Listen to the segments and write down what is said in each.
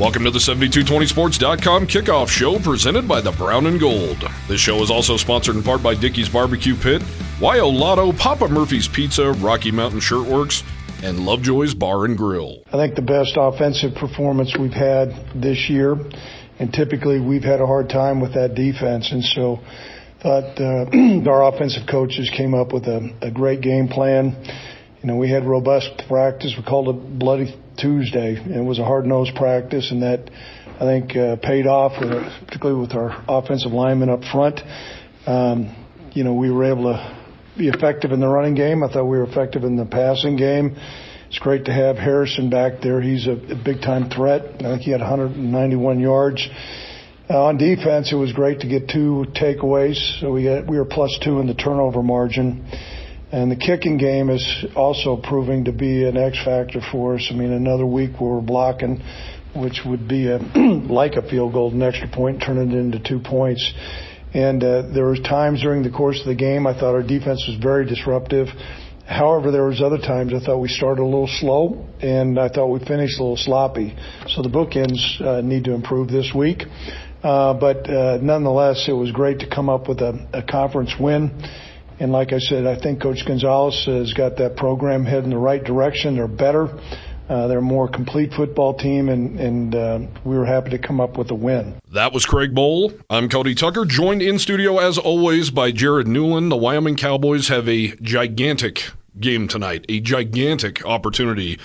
Welcome to the 7220sports.com Kickoff Show presented by the Brown and Gold. This show is also sponsored in part by Dickey's Barbecue Pit, YO Lotto, Papa Murphy's Pizza, Rocky Mountain Shirtworks, and Lovejoy's Bar and Grill. I think the best offensive performance we've had this year, and typically we've had a hard time with that defense, and so thought our offensive coaches came up with a great game plan. You know, we had robust practice. We called it Bloody Tuesday. It was a hard-nosed practice, and that, I think, paid off, particularly with our offensive linemen up front. We were able to be effective in the running game. I thought we were effective in the passing game. It's great to have Harrison back there. He's a big-time threat. I think he had 191 yards. On defense, it was great to get 2 takeaways. So we were +2 in the turnover margin. And the kicking game is also proving to be an X factor for us. I mean, another week where we're blocking, which would be like a field goal, an extra point, turn it into 2 points. And there was times during the course of the game I thought our defense was very disruptive. However, there was other times I thought we started a little slow, and I thought we finished a little sloppy. So the bookends need to improve this week. But nonetheless, it was great to come up with a conference win. And like I said, I think Coach Gonzalez has got that program heading in the right direction. They're better. They're a more complete football team, and we were happy to come up with a win. That was Craig Bohl. I'm Cody Tucker, joined in studio as always by Jared Newland. The Wyoming Cowboys have a gigantic game tonight, a gigantic opportunity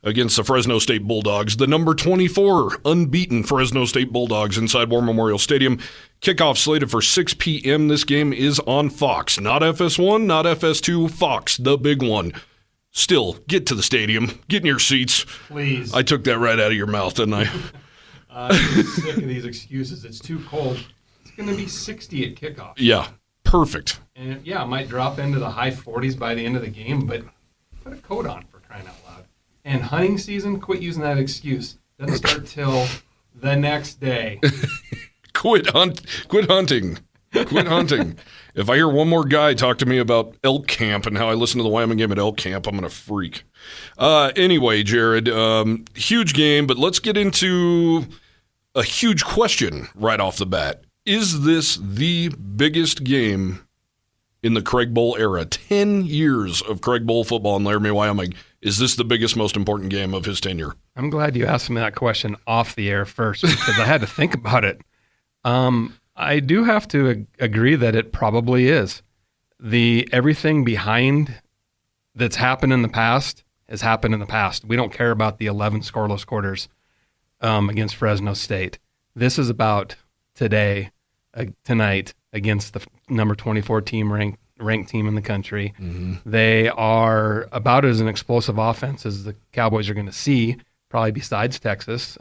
against the Fresno State Bulldogs, the number 24 unbeaten Fresno State Bulldogs inside War Memorial Stadium. Kickoff slated for 6 p.m. This game is on Fox. Not FS1, not FS2, Fox, the big one. Still, get to the stadium. Get in your seats. Please. I took that right out of your mouth, didn't I? I'm sick of these excuses. It's too cold. It's going to be 60 at kickoff. Yeah, perfect. And, it might drop into the high 40s by the end of the game, but put a coat on for crying out loud. And hunting season, quit using that excuse. Doesn't start till the next day. Quit hunting. Quit hunting. If I hear one more guy talk to me about elk camp and how I listen to the Wyoming game at elk camp, I'm going to freak. Anyway, Jared, huge game, but let's get into a huge question right off the bat. Is this the biggest game in the Craig Bohl era? 10 years of Craig Bohl football in Laramie, Wyoming. Is this the biggest, most important game of his tenure? I'm glad you asked me that question off the air first because I had to think about it. I do have to agree that it probably is. Everything behind that's happened in the past has happened in the past. We don't care about the 11 scoreless quarters against Fresno State. This is about tonight against the number 24 team ranked team in the country. Mm-hmm. They are about as an explosive offense as the Cowboys are going to see, probably besides Texas.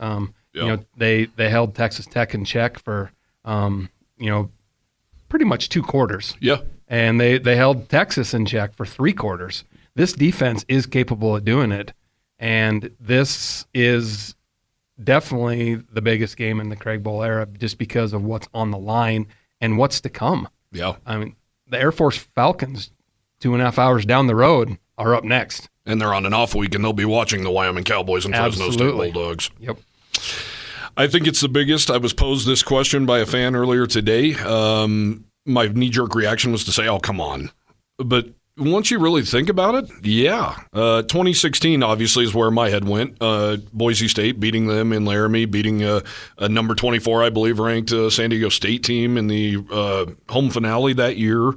They held Texas Tech in check for pretty much 2 quarters. Yeah. And they held Texas in check for 3 quarters. This defense is capable of doing it, and this is definitely the biggest game in the Craig Bohl era just because of what's on the line and what's to come. Yeah. I mean, the Air Force Falcons, 2.5 hours down the road, are up next. And they're on an off week, and they'll be watching the Wyoming Cowboys and Fresno State Bulldogs. Yep. I think it's the biggest. I was posed this question by a fan earlier today. My knee-jerk reaction was to say, oh, come on. But once you really think about it, yeah. 2016 obviously is where my head went. Boise State beating them in Laramie, beating a number 24, I believe, ranked San Diego State team in the home finale that year.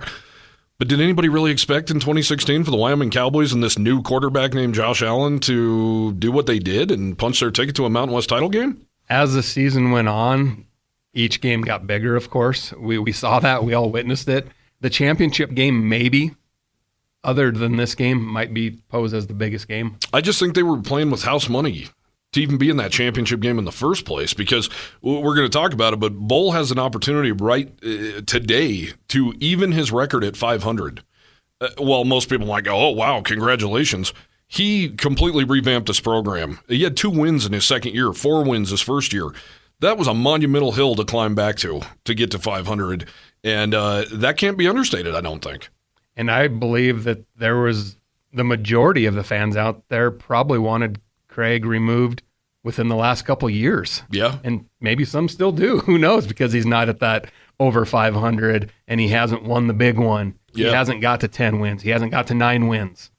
But did anybody really expect in 2016 for the Wyoming Cowboys and this new quarterback named Josh Allen to do what they did and punch their ticket to a Mountain West title game? As the season went on, each game got bigger, of course. We saw that. We all witnessed it. The championship game, maybe, other than this game, might be posed as the biggest game. I just think they were playing with house money to even be in that championship game in the first place, because we're going to talk about it, but Bohl has an opportunity right today to even his record at 500. Well, most people might go, oh, wow, congratulations. He completely revamped this program. He had 2 wins in his second year, 4 wins his first year. That was a monumental hill to climb back to get to 500, and that can't be understated, I don't think. And I believe that there was the majority of the fans out there probably wanted Craig removed within the last couple years. Yeah. And maybe some still do. Who knows? Because he's not at that over 500 and he hasn't won the big one. Yeah. He hasn't got to 10 wins. He hasn't got to 9 wins.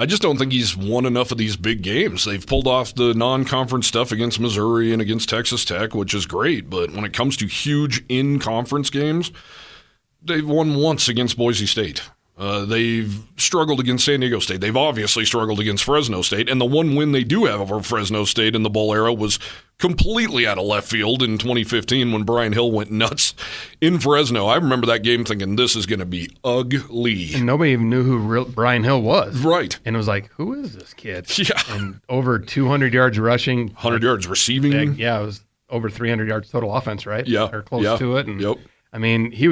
I just don't think he's won enough of these big games. They've pulled off the non-conference stuff against Missouri and against Texas Tech, which is great. But when it comes to huge in-conference games, they've won once against Boise State. They've struggled against San Diego State. They've obviously struggled against Fresno State. And the one win they do have over Fresno State in the bowl era was completely out of left field in 2015 when Brian Hill went nuts in Fresno. I remember that game thinking, this is going to be ugly. And nobody even knew who Brian Hill was. Right. And it was like, who is this kid? Yeah. And over 200 yards rushing. 100 yards receiving. Yeah, it was over 300 yards total offense, right? Yeah. Or close to it. And, yep. I mean, he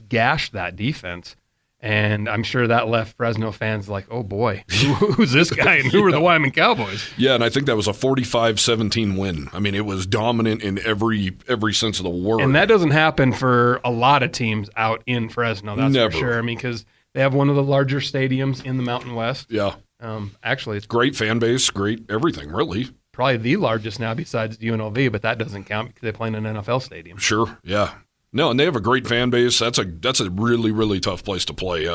gashed that defense. And I'm sure that left Fresno fans like, oh boy, who's this guy and who are the Wyoming Cowboys? Yeah, and I think that was a 45-17 win. I mean, it was dominant in every sense of the word. And that doesn't happen for a lot of teams out in Fresno, that's Never. for sure. I mean, because they have one of the larger stadiums in the Mountain West. Yeah. Actually, it's Great fan base, great everything, really. probably the largest now besides UNLV, but that doesn't count because they play in an NFL stadium. Sure, yeah. No, and they have a great fan base. That's a really, really tough place to play.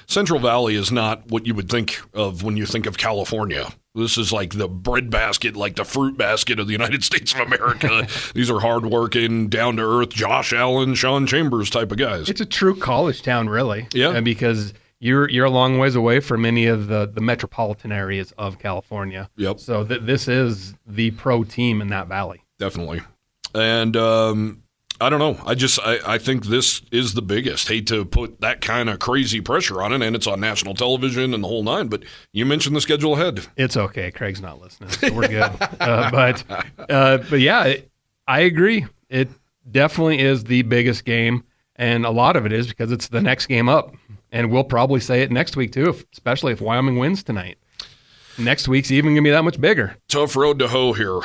Central Valley is not what you would think of when you think of California. This is like the breadbasket, like the fruit basket of the United States of America. These are hardworking, down-to-earth, Josh Allen, Sean Chambers type of guys. It's a true college town, really. Yeah. Because you're a long ways away from any of the metropolitan areas of California. Yep. So this is the pro team in that valley. Definitely. And I don't know. I think this is the biggest. Hate to put that kind of crazy pressure on it, and it's on national television and the whole nine, but you mentioned the schedule ahead. It's okay. Craig's not listening, so we're good. But yeah, I agree. It definitely is the biggest game, and a lot of it is because it's the next game up. And we'll probably say it next week, too, especially if Wyoming wins tonight. Next week's even going to be that much bigger. Tough road to hoe here.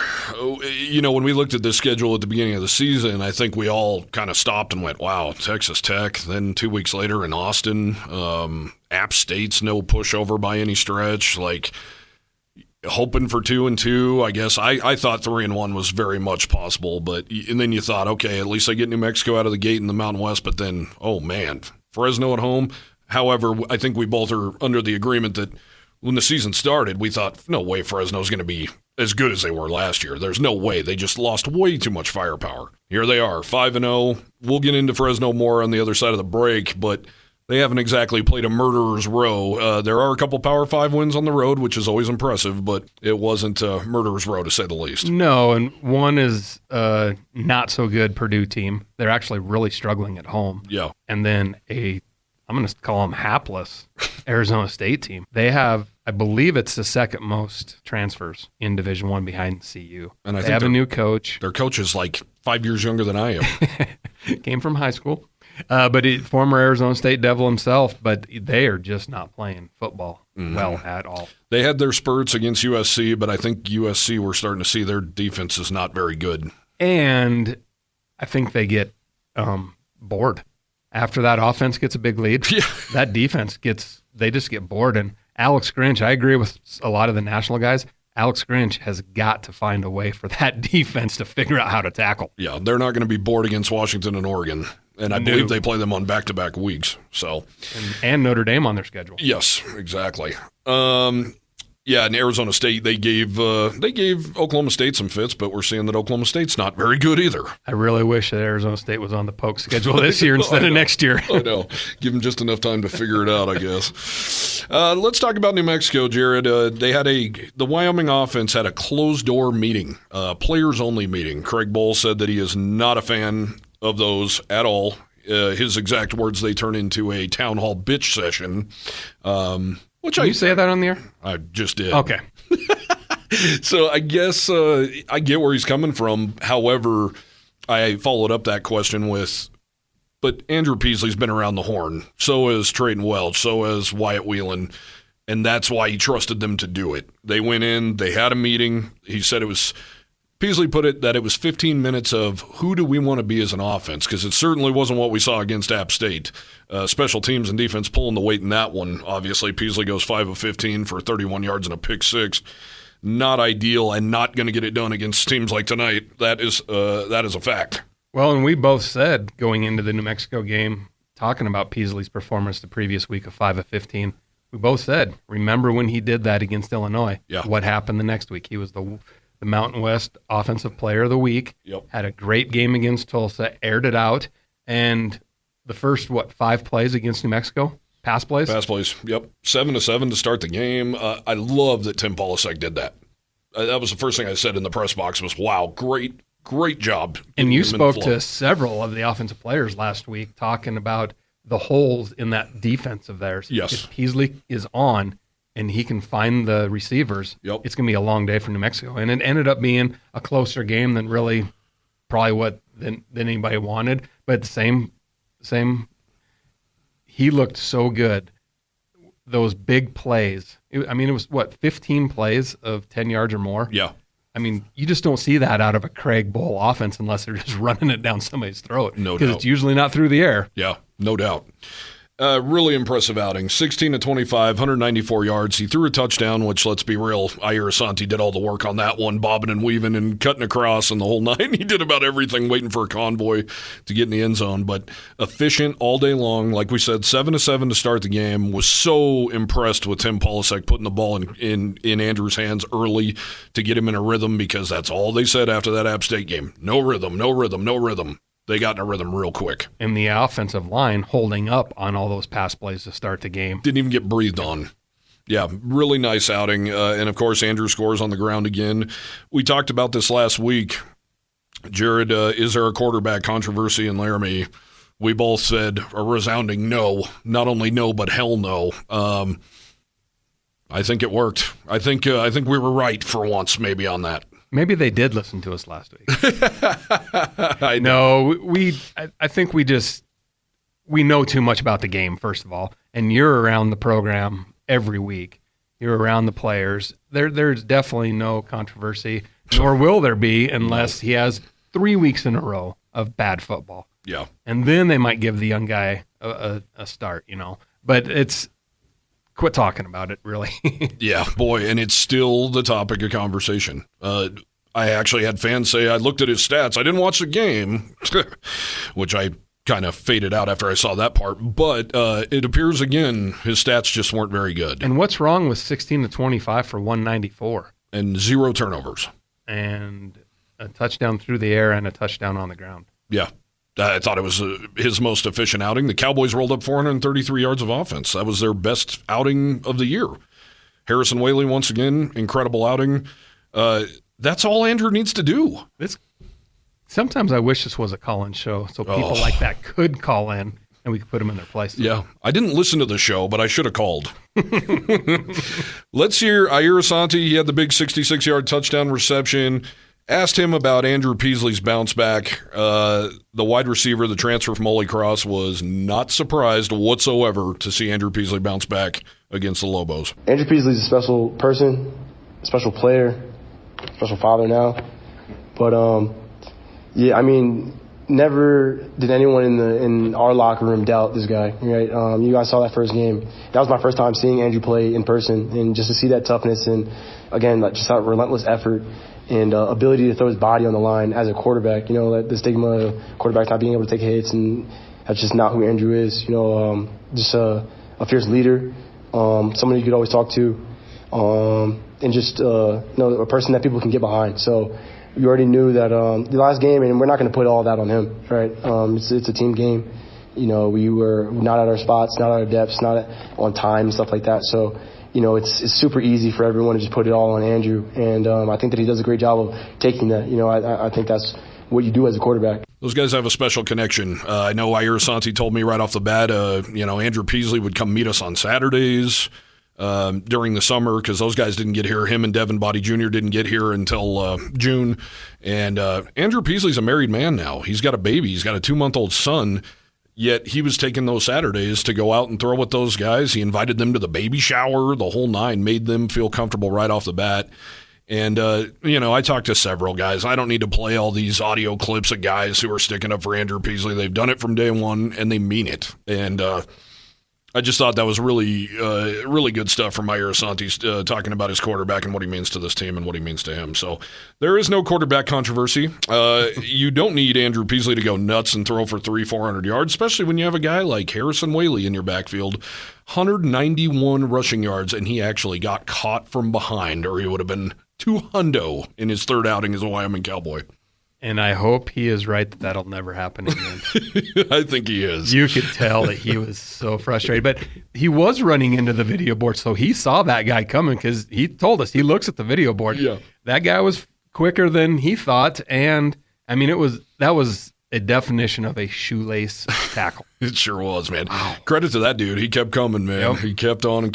You know, when we looked at this schedule at the beginning of the season, I think we all kind of stopped and went, wow, Texas Tech. Then 2 weeks later in Austin, App State's no pushover by any stretch. Like, hoping for 2-2. I guess I thought 3-1 was very much possible. And then you thought, okay, at least I get New Mexico out of the gate in the Mountain West. But then, oh, man, Fresno at home. However, I think we both are under the agreement that when the season started, we thought, no way Fresno's going to be as good as they were last year. There's no way. They just lost way too much firepower. Here they are, 5-0. We'll get into Fresno more on the other side of the break, but they haven't exactly played a murderer's row. There are a couple Power 5 wins on the road, which is always impressive, but it wasn't a murderer's row, to say the least. No, and one is a not-so-good Purdue team. They're actually really struggling at home. Yeah. And then I'm going to call them hapless Arizona State team. They have, I believe it's the second most transfers in Division I behind CU. And they have a new coach. Their coach is like 5 years younger than I am. Came from high school. But former Arizona State Devil himself, but they are just not playing football well at all. They had their spurts against USC, but I think USC, we're starting to see their defense is not very good. And I think they get bored. After that offense gets a big lead, that defense they just get bored. And Alex Grinch, I agree with a lot of the national guys. Alex Grinch has got to find a way for that defense to figure out how to tackle. Yeah, they're not going to be bored against Washington and Oregon. And I believe they play them on back-to-back weeks. So, and Notre Dame on their schedule. Yes, exactly. Yeah, and Arizona State, they gave Oklahoma State some fits, but we're seeing that Oklahoma State's not very good either. I really wish that Arizona State was on the Poke schedule this year instead of next year. I know. Give them just enough time to figure it out, I guess. Let's talk about New Mexico, Jared. The Wyoming offense had a closed-door meeting, players-only meeting. Craig Bowl said that he is not a fan of those at all. His exact words, they turn into a town hall bitch session. Can you say that on the air? I just did. Okay. So I guess I get where he's coming from. However, I followed up that question with, but Andrew Peasley's been around the horn. So has Trayton Welch. So has Wyatt Whelan. And that's why he trusted them to do it. They went in. They had a meeting. He said Peasley put it that it was 15 minutes of who do we want to be as an offense, because it certainly wasn't what we saw against App State. Special teams and defense pulling the weight in that one. Obviously, Peasley goes 5 of 15 for 31 yards and a pick 6. not ideal and not going to get it done against teams like tonight. That is a fact. Well, and we both said going into the New Mexico game, talking about Peasley's performance the previous week of 5 of 15, we both said, remember when he did that against Illinois? Yeah. What happened the next week? He was the Mountain West Offensive Player of the Week, had a great game against Tulsa, aired it out, and the first, 5 plays against New Mexico? Pass plays? Pass plays, yep. 7-7 to start the game. I love that Tim Polasek did that. That was the first thing I said in the press box was, wow, great job. And you spoke to several of the offensive players last week talking about the holes in that defense of theirs. Yes. If Peasley is on and he can find the receivers, it's going to be a long day for New Mexico. And it ended up being a closer game than really probably than anybody wanted. But the same, he looked so good. Those big plays. It was 15 plays of 10 yards or more? Yeah. I mean, you just don't see that out of a Craig Bowl offense unless they're just running it down somebody's throat. No doubt. Because it's usually not through the air. Yeah, no doubt. Really impressive outing. 16-25, 194 yards. He threw a touchdown, which, let's be real, Jair Asante did all the work on that one, bobbing and weaving and cutting across and the whole nine. He did about everything, waiting for a convoy to get in the end zone. But efficient all day long. Like we said, 7-7 to start the game. Was so impressed with Tim Polasek putting the ball in Andrew's hands early to get him in a rhythm, because that's all they said after that App State game. No rhythm, no rhythm, no rhythm. They got in a rhythm real quick. And the offensive line holding up on all those pass plays to start the game. Didn't even get breathed on. Yeah, really nice outing. And, of course, Andrew scores on the ground again. We talked about this last week. Jared, is there a quarterback controversy in Laramie? We both said a resounding no. Not only no, but hell no. I think it worked. I think we were right for once maybe on that. Maybe they did listen to us last week. I know. No, I think we know too much about the game, first of all. And you're around the program every week. You're around the players. There's definitely no controversy, nor will there be unless he has 3 weeks in a row of bad football. Yeah. And then they might give the young guy a start, But quit talking about it, really. Yeah, boy, and it's still the topic of conversation. I actually had fans say, I looked at his stats. I didn't watch the game, which I kind of faded out after I saw that part. But it appears, again, his stats just weren't very good. And what's wrong with 16-25 for 194? And 0 turnovers. And a touchdown through the air and a touchdown on the ground. Yeah. I thought it was his most efficient outing. The Cowboys rolled up 433 yards of offense. That was their best outing of the year. Harrison Whaley, once again, incredible outing. That's all Andrew needs to do. Sometimes I wish this was a call-in show so people like that could call in and we could put them in their place. Yeah. I didn't listen to the show, but I should have called. Let's hear Jair Asante. He had the big 66-yard touchdown reception. Asked him about Andrew Peasley's bounce back. The wide receiver, the transfer from Holy Cross, was not surprised whatsoever to see Andrew Peasley bounce back against the Lobos. Andrew Peasley's a special person, a special player, special father now. But, never did anyone in our locker room doubt this guy, right? You guys saw that first game. That was my first time seeing Andrew play in person, and just to see that toughness and, again, just that relentless effort and ability to throw his body on the line as a quarterback. The stigma of quarterbacks not being able to take hits, and that's just not who Andrew is. Just a fierce leader, somebody you could always talk to, and just a person that people can get behind. So you already knew that the last game, and we're not going to put all that on him, right? It's a team game. We were not at our spots, not at our depths, not on time, stuff like that. So it's super easy for everyone to just put it all on Andrew. And I think that he does a great job of taking that. I think that's what you do as a quarterback. Those guys have a special connection. I know Jair Asante told me right off the bat, Andrew Peasley would come meet us on Saturdays during the summer because those guys didn't get here. Him and Devin Body Jr. didn't get here until June. And Andrew Peasley's a married man now. He's got a baby. He's got a 2-month-old son. Yet he was taking those Saturdays to go out and throw with those guys. He invited them to the baby shower, the whole nine, made them feel comfortable right off the bat. And, I talked to several guys. I don't need to play all these audio clips of guys who are sticking up for Andrew Peasley. They've done it from day one, and they mean it. And I just thought that was really good stuff from Meyer Asante, talking about his quarterback and what he means to this team and what he means to him. So there is no quarterback controversy. You don't need Andrew Peasley to go nuts and throw for 300-400 yards, especially when you have a guy like Harrison Whaley in your backfield. 191 rushing yards, and he actually got caught from behind, or he would have been 200 in his third outing as a Wyoming Cowboy. And I hope he is right that that'll never happen again. I think he is. You could tell that he was so frustrated. But he was running into the video board, so he saw that guy coming because he told us he looks at the video board. Yeah. That guy was quicker than he thought. And, I mean, that was a definition of a shoelace tackle. It sure was, man. Wow. Credit to that dude. He kept coming, man. Yep. He kept on, and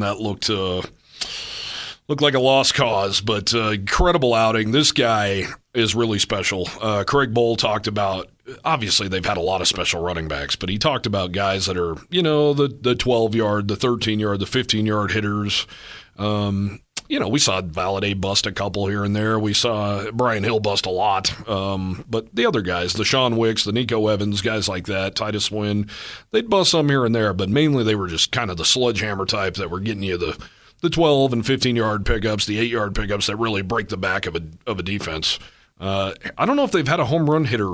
that looked like a lost cause, but incredible outing. This guy is really special. Craig Bohl talked about, obviously they've had a lot of special running backs, but he talked about guys that are, the 12-yard, the 13-yard, the 15-yard hitters. We saw Valladay bust a couple here and there. We saw Brian Hill bust a lot. But the other guys, the Sean Wicks, the Nico Evans, guys like that, Titus Wynn, they'd bust some here and there, but mainly they were just kind of the sledgehammer type that were getting you the 12 and 15-yard pickups, the 8-yard pickups that really break the back of a defense. I don't know if they've had a home run hitter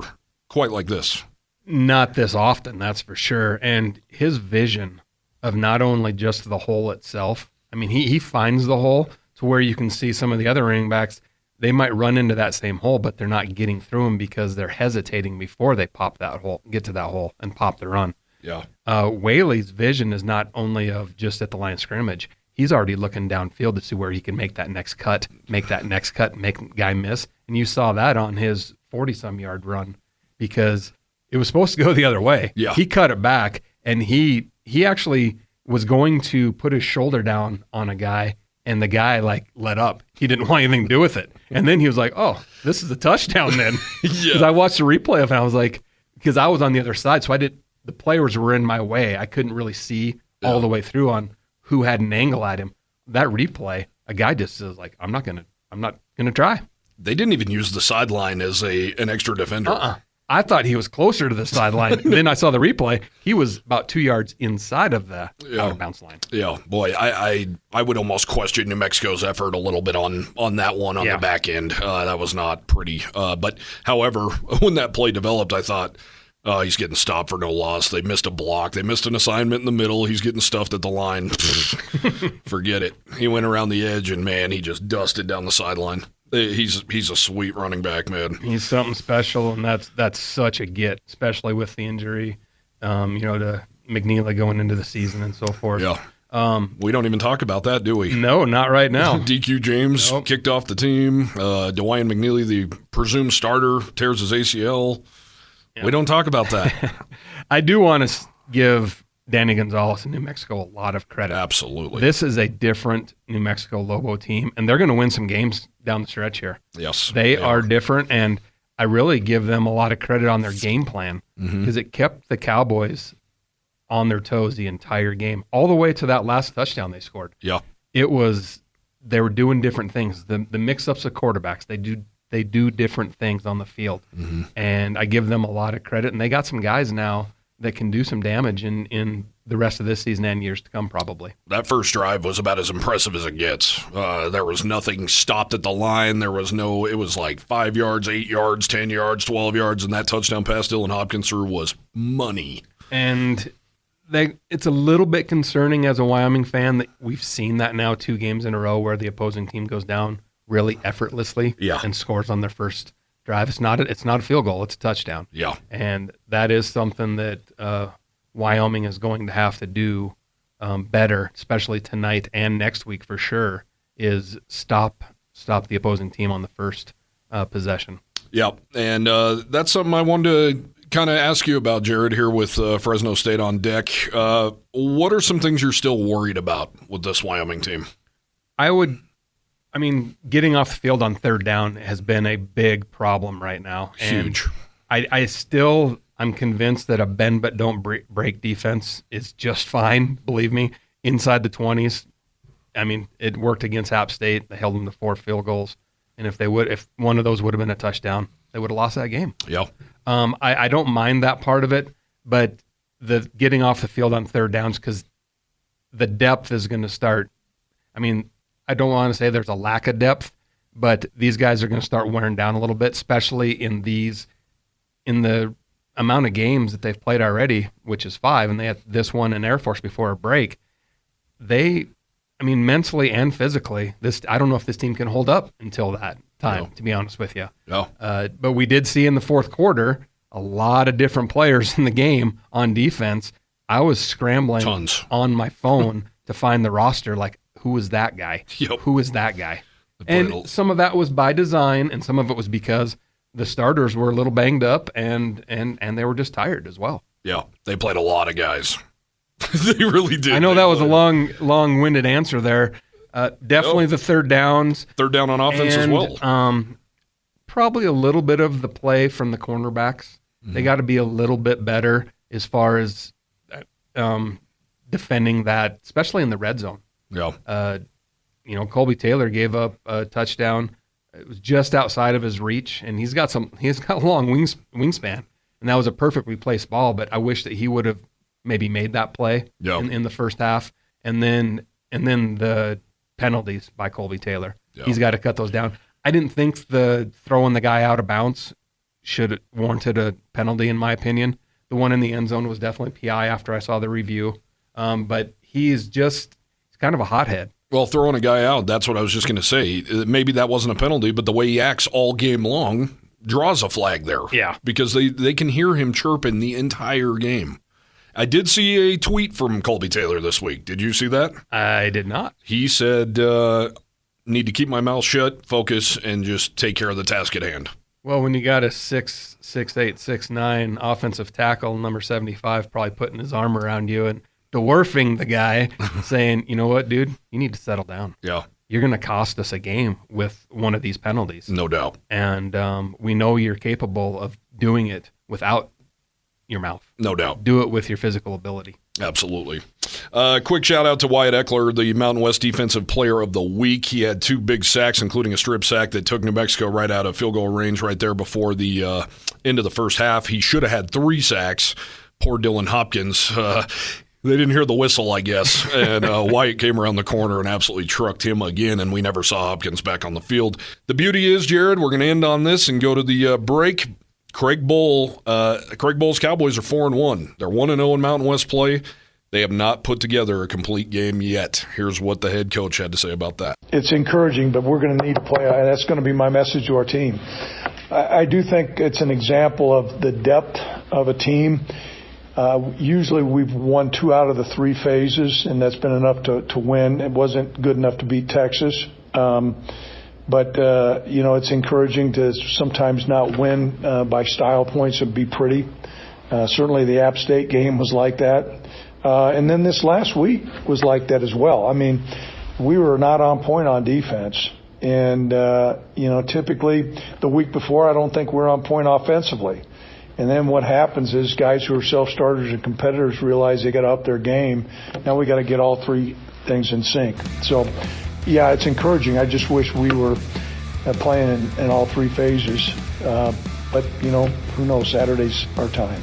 quite like this. Not this often, that's for sure. And his vision of not only just the hole itself, I mean, he finds the hole to where you can see some of the other running backs, they might run into that same hole, but they're not getting through them because they're hesitating before they pop that hole, get to that hole, and pop the run. Yeah. Whaley's vision is not only of just at the line of scrimmage. He's already looking downfield to see where he can make that next cut, make the guy miss. And you saw that on his 40-some yard run because it was supposed to go the other way. Yeah. He cut it back, and he actually was going to put his shoulder down on a guy, and the guy, let up. He didn't want anything to do with it. And then he was like, oh, this is a touchdown then. Because I watched the replay of it, and I was like, because I was on the other side, so the players were in my way. I couldn't really see all the way through on who had an angle at him. That replay, a guy just is like, I'm not gonna try. They didn't even use the sideline as an extra defender. I thought he was closer to the sideline. Then I saw the replay. He was about 2 yards inside of the out of bounds line. Yeah, boy, I would almost question New Mexico's effort a little bit on that one on the back end. That was not pretty. But however, when that play developed, I thought, he's getting stopped for no loss. They missed a block. They missed an assignment in the middle. He's getting stuffed at the line. Forget it. He went around the edge, and, man, he just dusted down the sideline. He's a sweet running back, man. He's something special, and that's such a get, especially with the injury, to McNeely going into the season and so forth. Yeah. We don't even talk about that, do we? No, not right now. DQ James kicked off the team. DeWyan McNeely, the presumed starter, tears his ACL. Yeah. We don't talk about that. I do want to give Danny Gonzalez in New Mexico a lot of credit. Absolutely. This is a different New Mexico Lobo team, and they're going to win some games down the stretch here. Yes. They are different, and I really give them a lot of credit on their game plan because it kept the Cowboys on their toes the entire game, all the way to that last touchdown they scored. Yeah. They were doing different things. The mix-ups of quarterbacks, they do different things on the field, and I give them a lot of credit, and they got some guys now that can do some damage in the rest of this season and years to come, probably. That first drive was about as impressive as it gets. There was nothing stopped at the line. It was like 5 yards, 8 yards, 10 yards, 12 yards, and that touchdown pass Dylan Hopkins threw was money. And it's a little bit concerning as a Wyoming fan that we've seen that now 2 games in a row where the opposing team goes down really effortlessly and scores on their first drive. It's not a field goal, it's a touchdown. Yeah. And that is something that Wyoming is going to have to do better, especially tonight and next week for sure, is stop the opposing team on the first possession. Yeah, and that's something I wanted to kind of ask you about, Jared, here with Fresno State on deck. What are some things you're still worried about with this Wyoming team? Getting off the field on third down has been a big problem right now. Huge. And I'm convinced that a bend but don't break defense is just fine, believe me, inside the 20s. I mean, it worked against App State. They held them to 4 field goals. And if one of those would have been a touchdown, they would have lost that game. Yeah. I don't mind that part of it, but the getting off the field on third downs, because the depth is going to start. I mean, I don't want to say there's a lack of depth, but these guys are going to start wearing down a little bit, especially in the amount of games that they've played already, which is 5, and they had this one in Air Force before a break. Mentally and physically, I don't know if this team can hold up until that time, to be honest with you. No. But we did see in the fourth quarter a lot of different players in the game on defense. I was scrambling on my phone to find the roster, like, who is that guy? Yep. Who is that guy? And some of that was by design, and some of it was because the starters were a little banged up, and they were just tired as well. Yeah, they played a lot of guys. They really did. I know that was a long-winded answer there. Definitely the third downs. Third down on offense as well. Probably a little bit of the play from the cornerbacks. Mm-hmm. They got to be a little bit better as far as defending that, especially in the red zone. Yeah. Colby Taylor gave up a touchdown. It was just outside of his reach, and he's got a long wingspan, and that was a perfectly placed ball. But I wish that he would have maybe made that play in the first half, and then the penalties by Colby Taylor. Yep. He's got to cut those down. I didn't think the throwing the guy out of bounds should warranted a penalty, in my opinion. The one in the end zone was definitely PI after I saw the review, but he's kind of a hothead. Well, throwing a guy out, that's what I was just going to say. Maybe that wasn't a penalty, but the way he acts all game long draws a flag there. Yeah. Because they can hear him chirping the entire game. I did see a tweet from Colby Taylor this week. Did you see that? I did not. He said, need to keep my mouth shut, focus, and just take care of the task at hand. Well, when you got a 6'8", 6'9" offensive tackle, number 75, probably putting his arm around you and dwarfing the guy, saying, you know what, dude, you need to settle down. Yeah. You're going to cost us a game with one of these penalties. No doubt. And we know you're capable of doing it without your mouth. No doubt. Do it with your physical ability. Absolutely. Quick shout out to Wyatt Eckler, the Mountain West Defensive Player of the Week. He had 2 big sacks, including a strip sack that took New Mexico right out of field goal range right there before the end of the first half. He should have had 3 sacks. Poor Dylan Hopkins. They didn't hear the whistle, I guess, and Wyatt came around the corner and absolutely trucked him again, and we never saw Hopkins back on the field. The beauty is, Jared, we're going to end on this and go to the break. Craig Bohl's Cowboys are 4-1. They're 1-0 in Mountain West play. They have not put together a complete game yet. Here's what the head coach had to say about that. It's encouraging, but we're going to need to play, and that's going to be my message to our team. I do think it's an example of the depth of a team. Usually we've won 2 out of the 3 phases, and that's been enough to win. It wasn't good enough to beat Texas. But it's encouraging to sometimes not win by style points and be pretty. Certainly the App State game was like that. And then this last week was like that as well. I mean, we were not on point on defense. And, typically the week before, I don't think we're on point offensively. And then what happens is guys who are self-starters and competitors realize they got to up their game. Now we got to get all 3 things in sync. So, yeah, it's encouraging. I just wish we were playing in all 3 phases. But, who knows? Saturday's our time.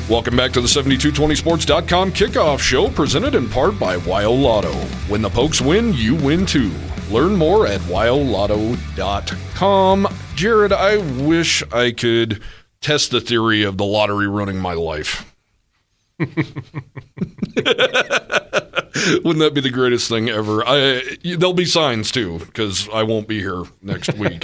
Welcome back to the 7220sports.com Kickoff Show, presented in part by Wild Lotto. When the Pokes win, you win too. Learn more at wildlotto.com. Jared, I wish I could test the theory of the lottery ruining my life. Wouldn't that be the greatest thing ever? There'll be signs, too, because I won't be here next week.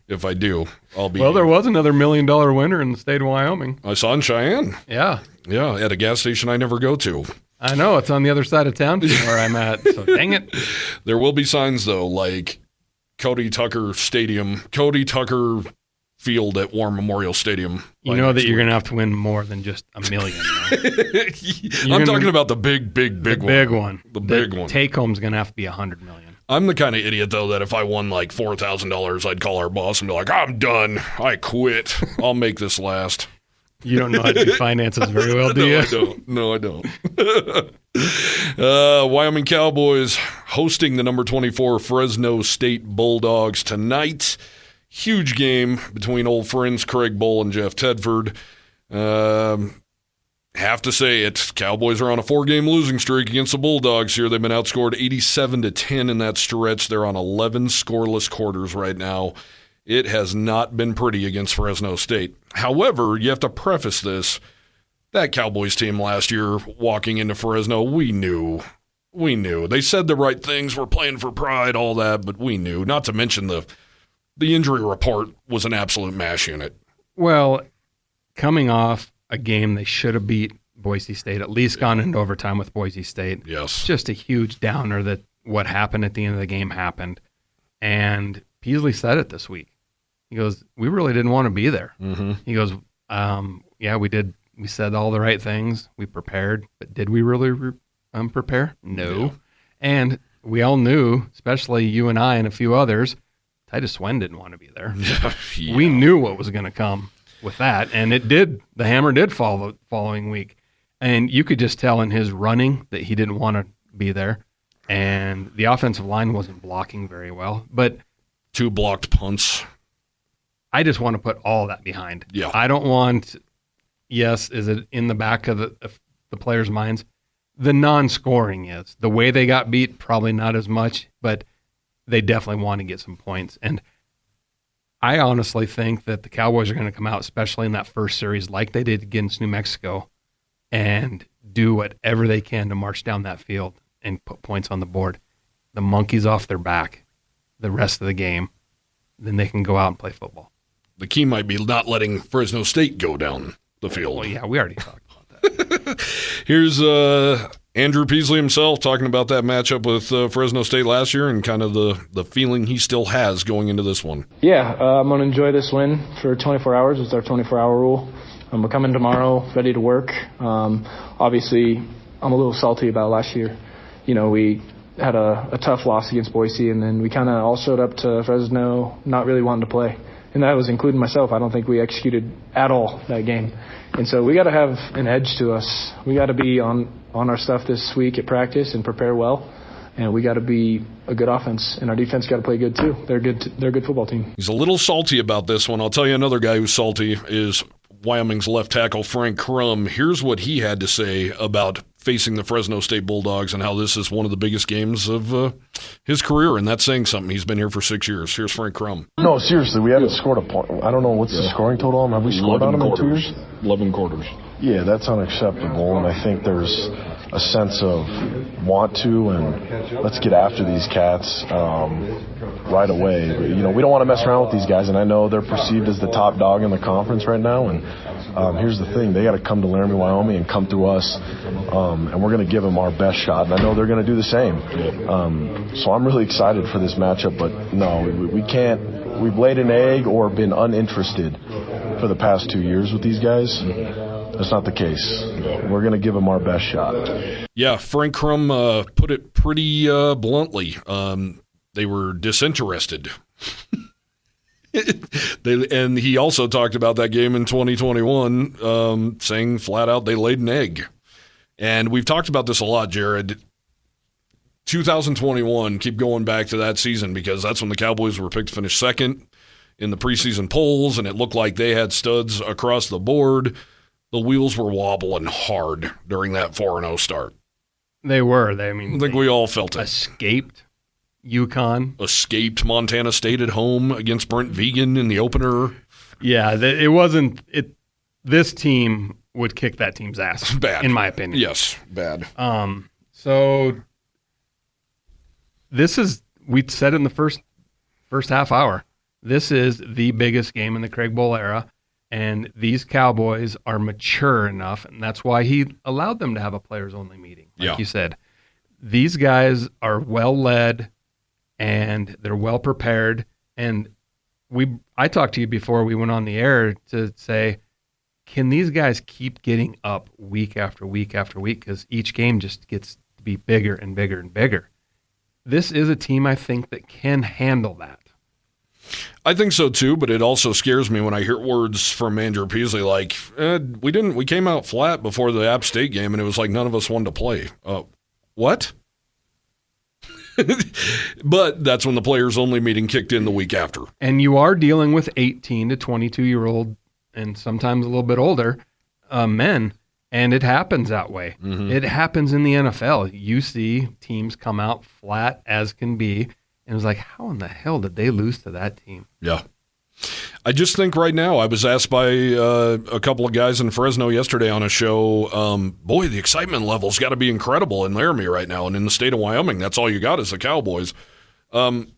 If I do, I'll be. Well, there was another $1 million winner in the state of Wyoming. I saw in Cheyenne. Yeah. Yeah, at a gas station I never go to. I know. It's on the other side of town from where I'm at, so dang it. There will be signs, though, like Cody Tucker Field at War Memorial Stadium. You know that you're going to have to win more than just $1 million. I'm talking about the big one. The big one. Take home's going to have to be $100 million. I'm the kind of idiot, though, that if I won like $4,000, I'd call our boss and be like, I'm done. I quit. I'll make this last. You don't know how to do finances very well, do you? No, I don't. Wyoming Cowboys hosting the number 24 Fresno State Bulldogs tonight. Huge game between old friends Craig Bull and Jeff Tedford. Have to say it. Cowboys are on a 4-game losing streak against the Bulldogs here. They've been outscored 87-10 in that stretch. They're on 11 scoreless quarters right now. It has not been pretty against Fresno State. However, you have to preface this. That Cowboys team last year walking into Fresno, we knew. They said the right things. We're playing for pride, all that, but we knew. Not to mention the injury report was an absolute mash unit. Well, coming off a game they should have beat Boise State, at least gone into overtime with Boise State. Yes. Just a huge downer that what happened at the end of the game happened. And Peasley said it this week. He goes, we really didn't want to be there. Mm-hmm. He goes, yeah, we did. We said all the right things. We prepared. But did we really prepare? No. Yeah. And we all knew, especially you and I and a few others, Titus Swen didn't want to be there. Yeah. We knew what was going to come with that, and it did. The hammer did fall the following week, and you could just tell in his running that he didn't want to be there, and the offensive line wasn't blocking very well. But 2 blocked punts. I just want to put all that behind. Yeah. I don't want. Yes, is it in the back of the players' minds? The non-scoring is the way they got beat. Probably not as much, but they definitely want to get some points. And I honestly think that the Cowboys are going to come out, especially in that first series, like they did against New Mexico, and do whatever they can to march down that field and put points on the board. The monkey's off their back the rest of the game, then they can go out and play football. The key might be not letting Fresno State go down the field. Well, yeah, we already talked about that. Here's Andrew Peasley himself talking about that matchup with Fresno State last year and kind of the feeling he still has going into this one. Yeah, I'm going to enjoy this win for 24 hours. It's our 24-hour rule. We're coming tomorrow, ready to work. Obviously, I'm a little salty about last year. You know, we had a tough loss against Boise, and then we kind of all showed up to Fresno not really wanting to play. And that was including myself. I don't think we executed at all that game. And so we got to have an edge to us. We got to be on our stuff this week at practice and prepare well. And we got to be a good offense, and our defense got to play good too. They're a good football team. He's a little salty about this one. I'll tell you another guy who's salty is Wyoming's left tackle Frank Crum. Here's what he had to say about facing the Fresno State Bulldogs and how this is one of the biggest games of his career, and that's saying something. He's been here for 6 years. Here's Frank Crum. No, seriously, we haven't scored a point. I don't know what's the scoring total on. Have we scored on them in 2 years? 11 quarters. Yeah, that's unacceptable, and I think there's a sense of want to and let's get after these cats right away. But, you know, we don't want to mess around with these guys, and I know they're perceived as the top dog in the conference right now, and here's the thing. They got to come to Laramie, Wyoming and come through us, and we're going to give them our best shot, and I know they're going to do the same. So I'm really excited for this matchup, but no, we can't. We've laid an egg or been uninterested for the past 2 years with these guys. That's not the case. We're going to give them our best shot. Yeah, Frank Crum put it pretty bluntly. They were disinterested. And he also talked about that game in 2021, saying flat out they laid an egg. And we've talked about this a lot, Jared. 2021, keep going back to that season because that's when the Cowboys were picked to finish second in the preseason polls, and it looked like they had studs across the board. The wheels were wobbling hard during that 4-0 start. They were. I think we all felt it. Escaped UConn. Escaped Montana State at home against Brent Vegan in the opener. Yeah, it wasn't – this team would kick that team's ass, bad, in my opinion. Yes, bad. So this is – we said in the first half hour, this is the biggest game in the Craig Bowl era. And these Cowboys are mature enough, and that's why he allowed them to have a players-only meeting. Like you said, these guys are well-led, and they're well-prepared. And I talked to you before we went on the air to say, can these guys keep getting up week after week after week? Because each game just gets to be bigger and bigger and bigger. This is a team, I think, that can handle that. I think so too, but it also scares me when I hear words from Andrew Peasley like, we came out flat before the App State game, and it was like none of us wanted to play. What? But that's when the players-only meeting kicked in the week after. And you are dealing with 18 to 22-year-old and sometimes a little bit older men, and it happens that way. Mm-hmm. It happens in the NFL. You see teams come out flat as can be, and it was like, how in the hell did they lose to that team? Yeah. I just think right now, I was asked by a couple of guys in Fresno yesterday on a show, boy, the excitement level's got to be incredible in Laramie right now. And in the state of Wyoming, that's all you got is the Cowboys. I'm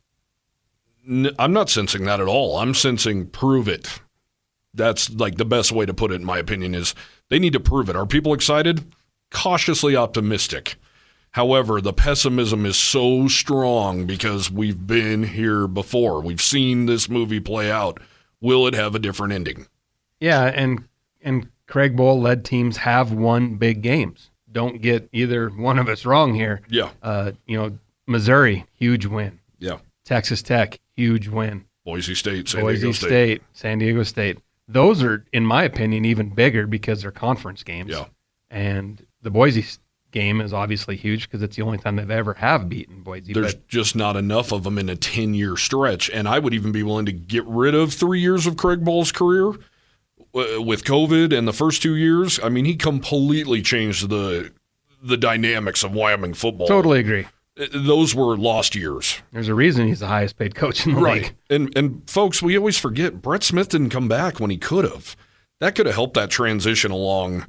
not sensing that at all. I'm sensing prove it. That's like the best way to put it, in my opinion, is they need to prove it. Are people excited? Cautiously optimistic. However, the pessimism is so strong because we've been here before. We've seen this movie play out. Will it have a different ending? Yeah, and Craig Bowl-led teams have won big games. Don't get either one of us wrong here. Yeah. Missouri, huge win. Yeah. Texas Tech, huge win. Boise State, San Diego State. Those are, in my opinion, even bigger because they're conference games. Yeah. And the Boise game is obviously huge because it's the only time they've ever have beaten Boise. There's just not enough of them in a 10-year stretch, and I would even be willing to get rid of 3 years of Craig Bohl's career with COVID and the first 2 years. I mean, he completely changed the dynamics of Wyoming football. Totally agree. Those were lost years. There's a reason he's the highest paid coach in the league. And folks, we always forget Brett Smith didn't come back when he could have. That could have helped that transition along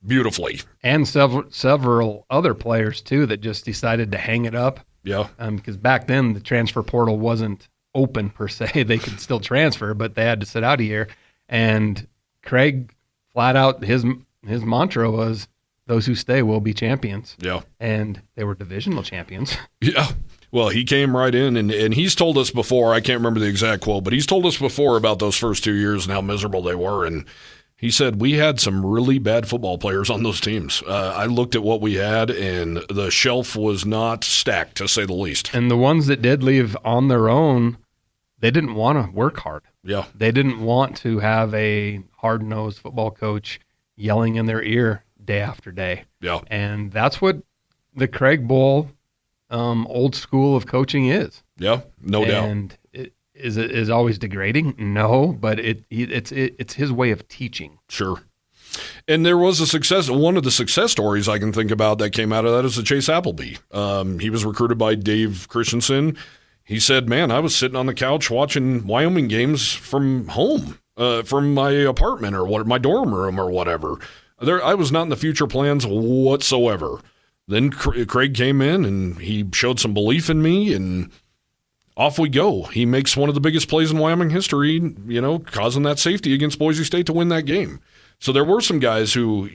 beautifully. And several other players, too, that just decided to hang it up. Yeah. Because back then, the transfer portal wasn't open, per se. They could still transfer, but they had to sit out a year. And Craig, flat out, his mantra was, those who stay will be champions. Yeah. And they were divisional champions. Yeah. Well, he came right in, and he's told us before, I can't remember the exact quote, but he's told us before about those first 2 years and how miserable they were. And he said, we had some really bad football players on those teams. I looked at what we had, and the shelf was not stacked, to say the least. And the ones that did leave on their own, they didn't want to work hard. Yeah. They didn't want to have a hard-nosed football coach yelling in their ear day after day. Yeah. And that's what the Craig Bohl old school of coaching is. Yeah, no doubt. And is it always degrading? No, but it's his way of teaching. Sure. And there was one of the success stories I can think about that came out of that is the Chase Appleby. He was recruited by Dave Christensen. He said, man, I was sitting on the couch watching Wyoming games from home, from my apartment or my dorm room or whatever. I was not in the future plans whatsoever. Then Craig came in and he showed some belief in me, and off we go. He makes one of the biggest plays in Wyoming history, causing that safety against Boise State to win that game. So there were some guys who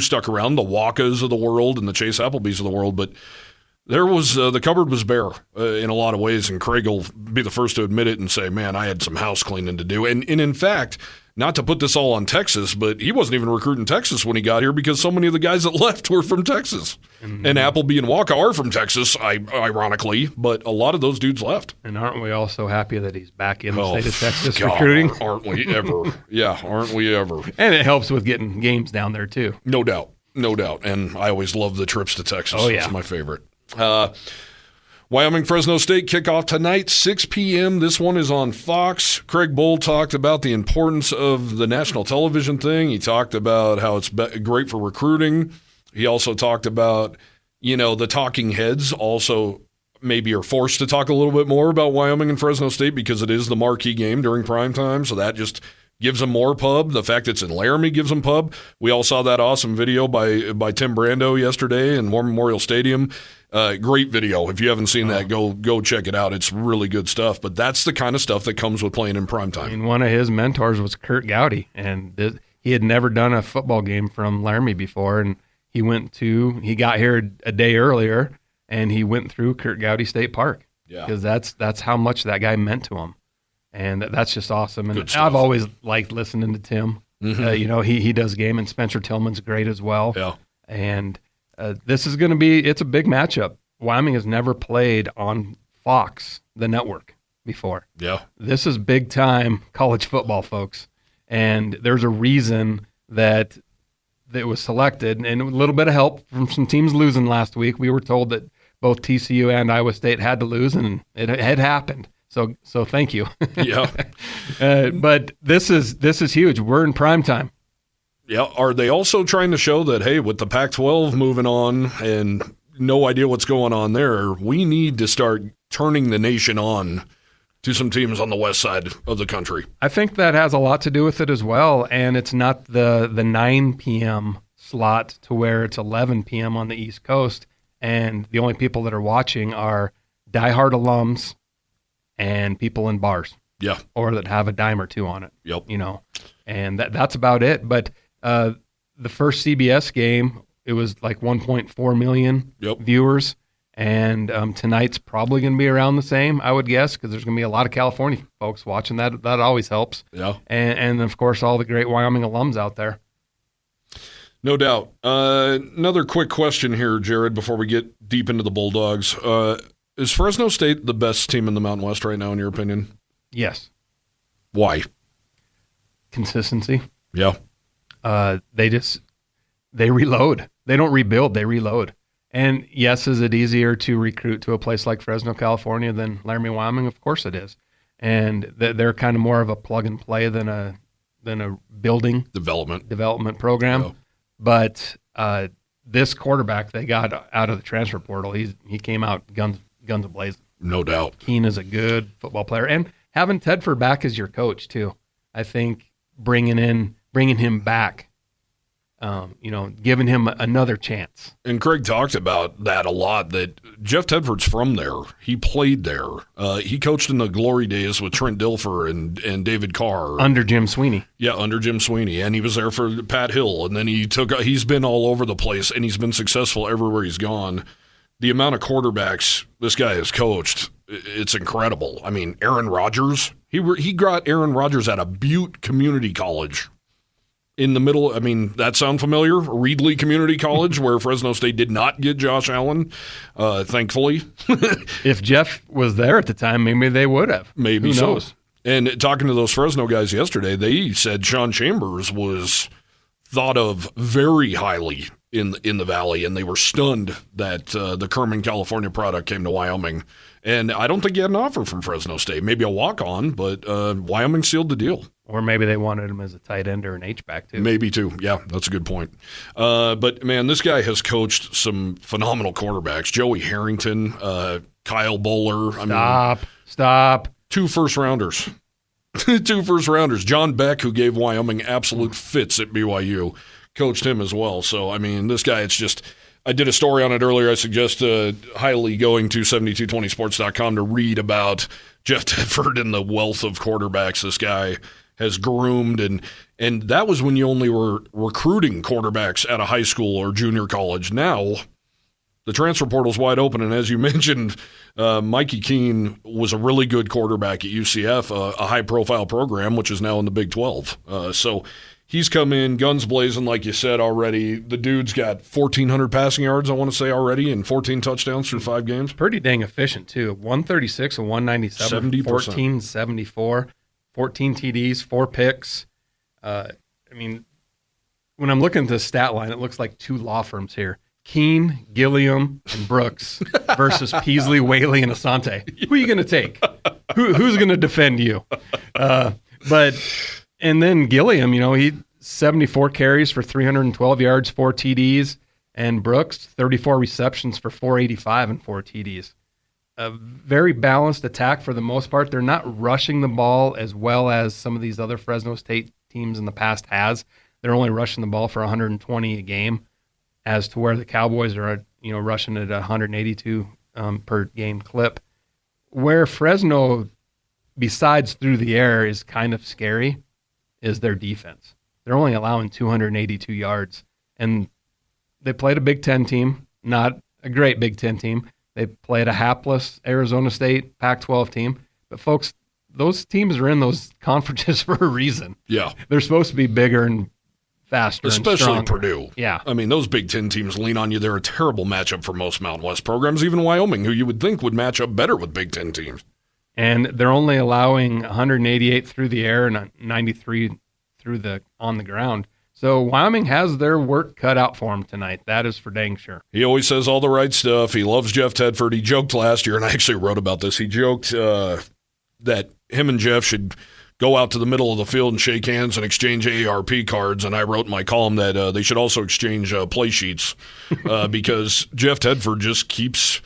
stuck around, the Wakas of the world and the Chase Applebys of the world, but there was the cupboard was bare in a lot of ways, and Craig will be the first to admit it and say, man, I had some house cleaning to do. And in fact, not to put this all on Texas, but he wasn't even recruiting Texas when he got here because so many of the guys that left were from Texas. Mm-hmm. And Appleby and Waka are from Texas, ironically, but a lot of those dudes left. And aren't we all so happy that he's back in the state of Texas recruiting? Aren't we ever? Yeah, aren't we ever? And it helps with getting games down there, too. No doubt. And I always love the trips to Texas. Oh, yeah. It's my favorite. Wyoming Fresno State kickoff tonight, 6 p.m. This one is on Fox. Craig Bohl talked about the importance of the national television thing. He talked about how it's great for recruiting. He also talked about, the talking heads also maybe are forced to talk a little bit more about Wyoming and Fresno State because it is the marquee game during prime time. So that just gives them more pub. The fact it's in Laramie gives them pub. We all saw that awesome video by Tim Brando yesterday in War Memorial Stadium. Great video. If you haven't seen that, go check it out. It's really good stuff. But that's the kind of stuff that comes with playing in primetime. I mean, one of his mentors was Kurt Gowdy, and he had never done a football game from Laramie before. And he got here a day earlier, and he went through Kurt Gowdy State Park. Yeah, because that's how much that guy meant to him, and that's just awesome. And I've always liked listening to Tim. Mm-hmm. He does game, and Spencer Tillman's great as well. Yeah, and. This is going to be – it's a big matchup. Wyoming has never played on Fox, the network. before. Yeah. This is big time college football, folks. And there's a reason that it was selected, and a little bit of help from some teams losing last week. We were told that both TCU and Iowa State had to lose, and it had happened. So thank you. Yeah. But this is huge. We're in prime time. Yeah. Are they also trying to show that, hey, with the Pac-12 moving on and no idea what's going on there, we need to start turning the nation on to some teams on the west side of the country? I think that has a lot to do with it as well, and it's not the 9 p.m. slot to where it's 11 p.m. on the East Coast, and the only people that are watching are diehard alums and people in bars. Yeah. Or that have a dime or two on it. Yep. And that's about it. But the first CBS game, it was like 1.4 million viewers. And tonight's probably going to be around the same, I would guess, because there's going to be a lot of California folks watching. That always helps. Yeah. And of course, all the great Wyoming alums out there. No doubt. Another quick question here, Jared, before we get deep into the Bulldogs. Is Fresno State the best team in the Mountain West right now, in your opinion? Yes. Why? Consistency. Yeah. They reload. They don't rebuild. They reload. And yes, is it easier to recruit to a place like Fresno, California than Laramie, Wyoming? Of course it is. And they're kind of more of a plug and play than a building development program. Yeah. But this quarterback they got out of the transfer portal, he came out guns a-blazing. No doubt. Keene is a good football player. And having Tedford back as your coach, too, I think bringing him back, giving him another chance. And Craig talked about that a lot, that Jeff Tedford's from there. He played there. He coached in the glory days with Trent Dilfer and David Carr. Under Jim Sweeney. Yeah, under Jim Sweeney. And he was there for Pat Hill. And then he's been all over the place, and he's been successful everywhere he's gone. The amount of quarterbacks this guy has coached, it's incredible. I mean, Aaron Rodgers, he got Aaron Rodgers at a Butte Community College in the middle. I mean, that sound familiar? Reedley Community College, where Fresno State did not get Josh Allen, thankfully. If Jeff was there at the time, maybe they would have. Maybe Who so. knows? And talking to those Fresno guys yesterday, they said Sean Chambers was thought of very highly in the Valley, and they were stunned that the Kerman, California product came to Wyoming. And I don't think he had an offer from Fresno State. Maybe a walk-on, but Wyoming sealed the deal. Or maybe they wanted him as a tight end or an H-back, too. Maybe, too. Yeah, that's a good point. But, man, this guy has coached some phenomenal quarterbacks. Joey Harrington, Kyle Bowler. Stop. 2 first-rounders. 2 first-rounders. John Beck, who gave Wyoming absolute fits at BYU, coached him as well. So, I mean, this guy, it's just – I did a story on it earlier. I suggest highly going to 7220sports.com to read about Jeff Tedford and the wealth of quarterbacks this guy has groomed. And that was when you only were recruiting quarterbacks at a high school or junior college. Now the transfer portal's wide open. And as you mentioned, Mikey Keene was a really good quarterback at UCF, a high-profile program, which is now in the Big 12. So he's come in, guns blazing, like you said already. The dude's got 1,400 passing yards, I want to say, already, and 14 touchdowns through 5 games. Pretty dang efficient, too. 136 and 197, 70%. 1474, 14 TDs, 4 picks. I mean, when I'm looking at the stat line, it looks like 2 law firms here. Keene, Gilliam, and Brooks versus Peasley, Whaley, and Asante. Who are you going to take? Who's going to defend you? And then Gilliam, he 74 carries for 312 yards, 4 TDs, and Brooks 34 receptions for 485 and 4 TDs. A very balanced attack for the most part. They're not rushing the ball as well as some of these other Fresno State teams in the past has. They're only rushing the ball for 120 a game, as to where the Cowboys are, rushing at 182 per game clip. Where Fresno, besides through the air, is kind of scary is their defense. They're only allowing 282 yards. And they played a Big Ten team, not a great Big Ten team. They played a hapless Arizona State Pac-12 team. But, folks, those teams are in those conferences for a reason. Yeah. They're supposed to be bigger and faster especially and stronger. Purdue. Yeah. I mean, those Big Ten teams lean on you. They're a terrible matchup for most Mountain West programs, even Wyoming, who you would think would match up better with Big Ten teams. And they're only allowing 188 through the air and 93 on the ground. So Wyoming has their work cut out for them tonight. That is for dang sure. He always says all the right stuff. He loves Jeff Tedford. He joked last year, and I actually wrote about this. He joked that him and Jeff should go out to the middle of the field and shake hands and exchange AARP cards. And I wrote in my column that they should also exchange play sheets because Jeff Tedford just keeps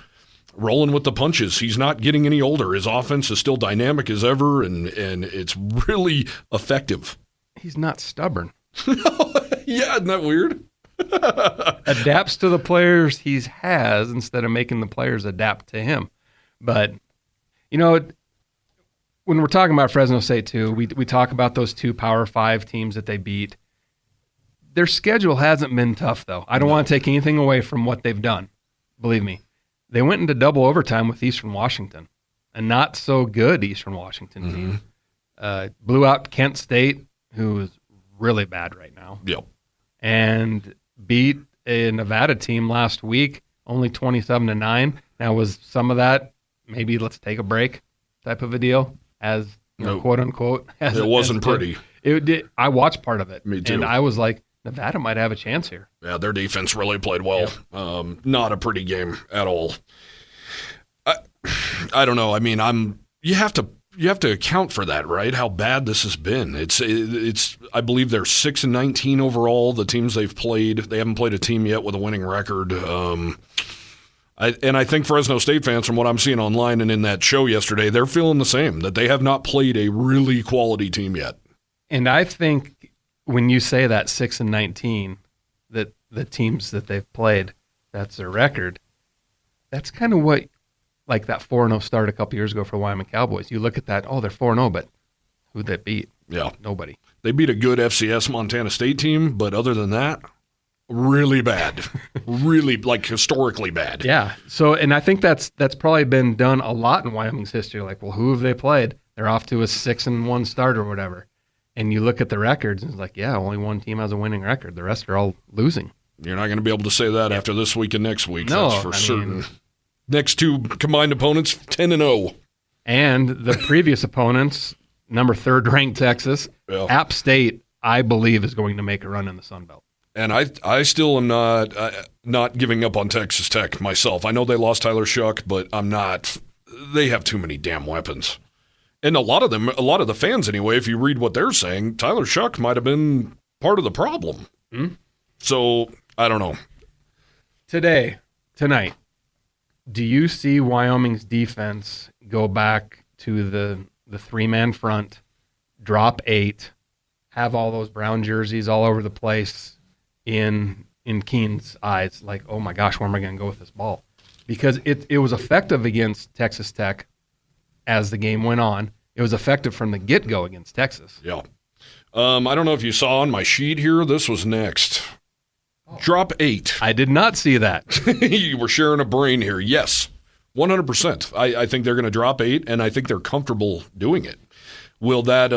rolling with the punches. He's not getting any older. His offense is still dynamic as ever, and it's really effective. He's not stubborn. Yeah, isn't that weird? Adapts to the players he has instead of making the players adapt to him. But, when we're talking about Fresno State too, we talk about those 2 Power 5 teams that they beat. Their schedule hasn't been tough, though. I don't want to take anything away from what they've done. Believe me. They went into double overtime with Eastern Washington, a not so good Eastern Washington team. Blew out Kent State, who is really bad right now. Yep. And beat a Nevada team last week, only 27-9. Now, was some of that maybe let's take a break type of a deal, as quote unquote? It wasn't pretty. It did. I watched part of it. Me too. And I was like, Nevada might have a chance here. Yeah, their defense really played well. Yep. Not a pretty game at all. I don't know. I mean, you have to account for that, right? How bad this has been. It's. I believe they're 6-19 overall. The teams they've played, they haven't played a team yet with a winning record. I think Fresno State fans, from what I'm seeing online and in that show yesterday, they're feeling the same, that they have not played a really quality team yet. And I think when you say that 6-19, that the teams that they've played, that's their record, that's kind of what, like that 4-0 start a couple years ago for the Wyoming Cowboys. You look at that, they're 4-0, but who'd they beat? Yeah. Nobody. They beat a good FCS Montana State team, but other than that, really bad. Really, historically bad. Yeah. So, and I think that's probably been done a lot in Wyoming's history. Like, well, who have they played? They're off to a 6-1 start or whatever. And you look at the records, and it's like, yeah, only one team has a winning record. The rest are all losing. You're not going to be able to say that after this week and next week. No, that's for certain. Next 2 combined opponents, 10-0. And the previous opponents, number 3rd ranked Texas, App State, I believe, is going to make a run in the Sun Belt. And I still am not giving up on Texas Tech myself. I know they lost Tyler Shuck, but I'm not. They have too many damn weapons. And a lot of the fans anyway, if you read what they're saying, Tyler Shuck might have been part of the problem. Mm-hmm. So, I don't know. Tonight, do you see Wyoming's defense go back to the 3-man front, drop 8, have all those brown jerseys all over the place in Keene's eyes, like, oh my gosh, where am I going to go with this ball? Because it was effective against Texas Tech as the game went on. It was effective from the get-go against Texas. Yeah. I don't know if you saw on my sheet here, this was next. Drop 8. I did not see that. You were sharing a brain here. Yes, 100%. I think they're going to drop 8, and I think they're comfortable doing it. Will that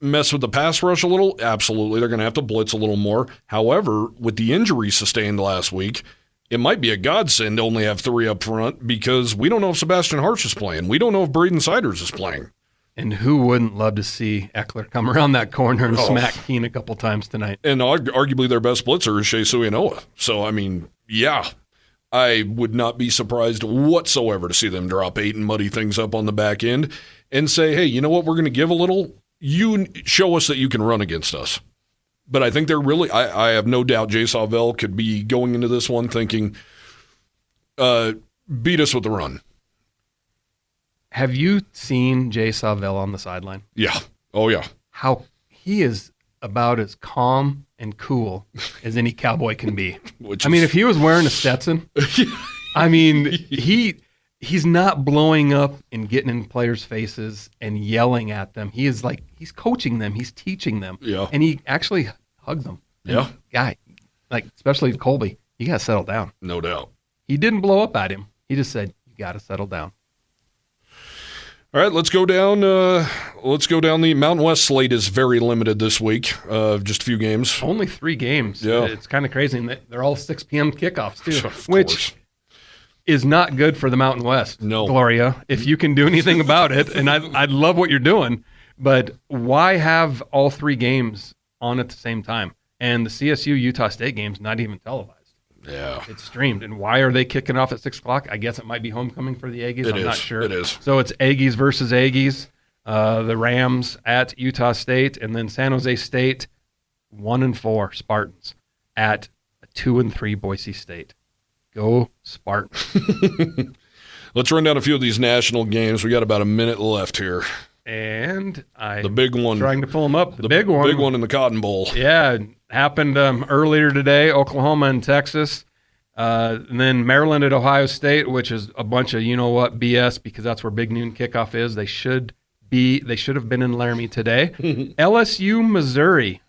mess with the pass rush a little? Absolutely. They're going to have to blitz a little more. However, with the injury sustained last week, it might be a godsend to only have 3 up front because we don't know if Sebastian Harsh is playing. We don't know if Braden Siders is playing. And who wouldn't love to see Eckler come around that corner and smack Keene a couple times tonight? And arguably their best blitzer is Shea Suianoa. So, I mean, yeah, I would not be surprised whatsoever to see them drop 8 and muddy things up on the back end and say, hey, you know what, we're going to give a little. You show us that you can run against us. But I think they're really, I have no doubt Jay Savell could be going into this one thinking, beat us with the run. Have you seen Jay Savell on the sideline? Yeah. Oh, yeah. How he is about as calm and cool as any cowboy can be. I mean, if he was wearing a Stetson, I mean, he's not blowing up and getting in players' faces and yelling at them. He is like, he's coaching them. He's teaching them. Yeah. And he actually hugs them. Yeah. And guy, like, especially Colby, you got to settle down. No doubt. He didn't blow up at him. He just said, you got to settle down. All right, let's go down. The Mountain West slate is very limited this week. Just a few games. Only 3 games. Yeah. It's kind of crazy. And they're all 6 p.m. kickoffs, too. Of which course. is not good for the Mountain West, No. Gloria, if you can do anything about it. And I'd love what you're doing, but why have all 3 games on at the same time? And the CSU-Utah State game's not even televised. Yeah. It's streamed. And why are they kicking off at 6 o'clock? I guess it might be homecoming for the Aggies. I'm not sure. It is. So it's Aggies versus Aggies. The Rams at Utah State, and then San Jose State, 1-4 Spartans at 2-3 Boise State. Go Spartans! Let's run down a few of these national games. We got about a minute left here. And The big one. trying to pull them up. The big one. Big one in the Cotton Bowl. Yeah, happened earlier today, Oklahoma and Texas. And then Maryland at Ohio State, which is a bunch of you-know-what BS because that's where Big Noon Kickoff is. They should have been in Laramie today. LSU, Missouri.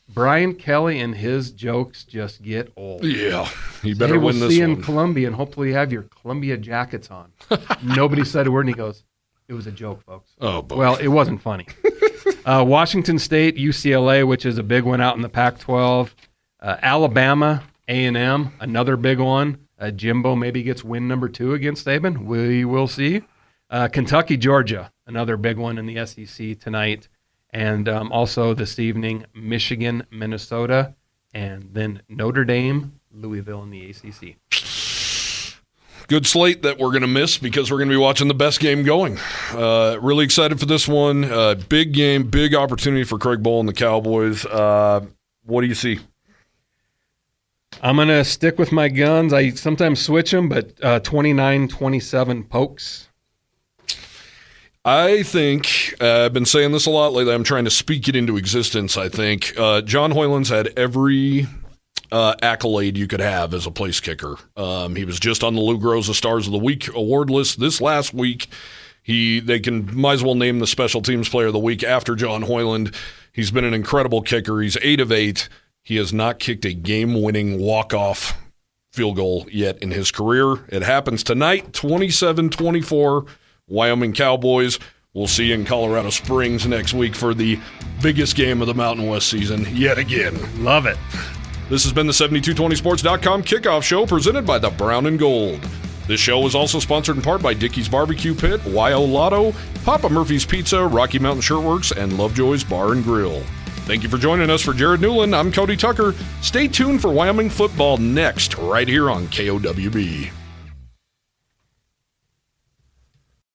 Brian Kelly and his jokes just get old. Yeah, he better we'll win this see one. in Columbia, and hopefully you have your Columbia jackets on. Nobody said a word, and he goes, it was a joke, folks. Oh, boy. Well, it wasn't funny. Washington State, UCLA, which is a big one out in the Pac-12. Alabama, A&M, another big one. Jimbo maybe gets win number 2 against Saban. We will see. Kentucky, Georgia, another big one in the SEC tonight. And also this evening, Michigan, Minnesota, and then Notre Dame, Louisville in the ACC. Good slate that we're going to miss because we're going to be watching the best game going. Really excited for this one. Big game, big opportunity for Craig Bowl and the Cowboys. What do you see? I'm going to stick with my guns. I sometimes switch them, but 29-27 Pokes. I think, I've been saying this a lot lately, I'm trying to speak it into existence, I think. John Hoyland's had every accolade you could have as a place kicker. He was just on the Lou Groza Stars of the Week award list this last week. Might as well name the Special Teams Player of the Week after John Hoyland. He's been an incredible kicker. He's 8 of 8. He has not kicked a game-winning walk-off field goal yet in his career. It happens tonight, 27-24. Wyoming Cowboys. We'll see you in Colorado Springs next week for the biggest game of the Mountain West season yet again. Love it. This has been the 7220sports.com kickoff show presented by the Brown and Gold. This show was also sponsored in part by Dickey's Barbecue Pit, YO Lotto, Papa Murphy's Pizza, Rocky Mountain Shirtworks, and Lovejoy's Bar and Grill. Thank you for joining us. For Jared Newland, I'm Cody Tucker. Stay tuned for Wyoming football next, right here on KOWB.